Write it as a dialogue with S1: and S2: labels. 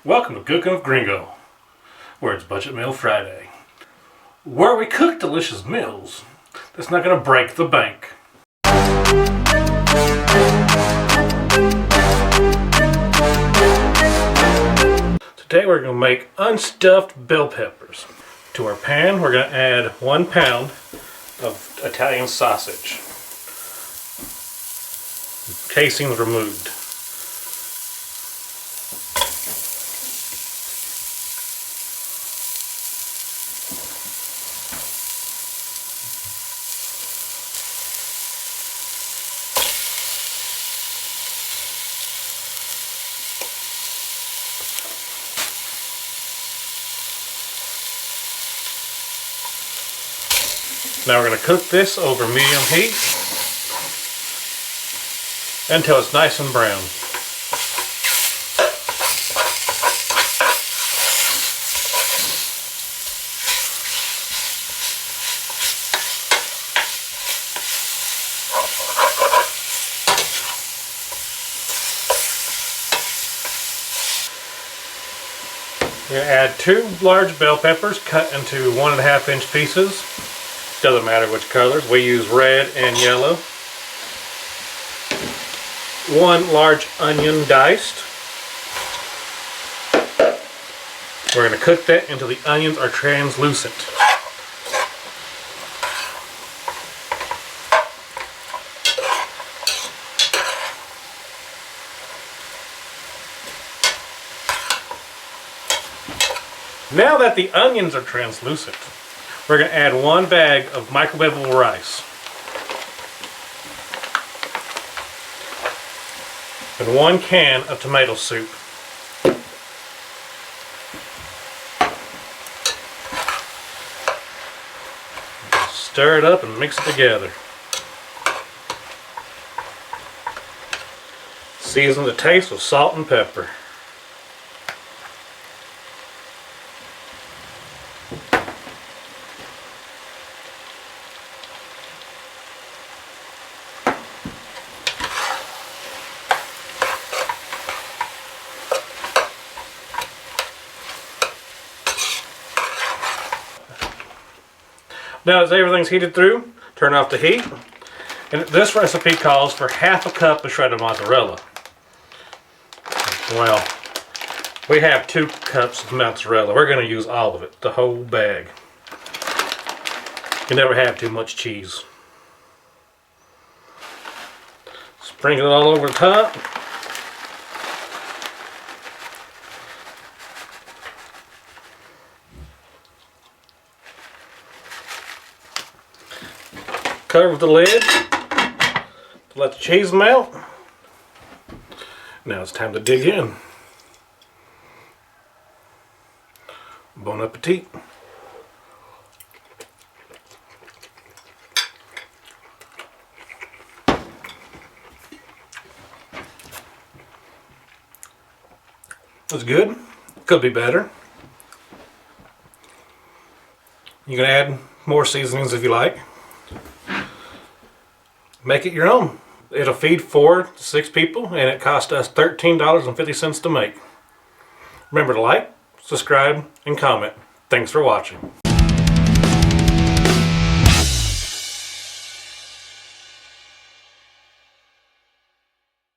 S1: Welcome to Cooking with Gringo, where it's Budget Meal Friday, where we cook delicious meals that's not going to break the bank. Today we're going to make unstuffed bell peppers. To our pan we're going to add 1 pound of Italian sausage, casings removed. Now we're going to cook this over medium heat until it's nice and brown. We're going to add 2 large bell peppers cut into 1.5 inch pieces. Doesn't matter which colors. We use red and yellow. 1 large onion diced. We're going to cook that until the onions are translucent. Now that the onions are translucent, we're going to add 1 bag of microwavable rice and 1 can of tomato soup. Stir it up and mix it together. Season to taste with salt and pepper. Now as everything's heated through, turn off the heat. And this recipe calls for 1/2 cup of shredded mozzarella. Well, we have 2 cups of mozzarella. We're going to use all of it, the whole bag. You never have too much cheese. Sprinkle it all over the top. Cover the lid to let the cheese melt. Now it's time to dig in. Bon appetit. That's good. Could be better. You can add more seasonings if you like. Make it your own. It'll feed 4 to 6 people, and it cost us $13.50 to make. Remember to like, subscribe, and comment. Thanks for watching.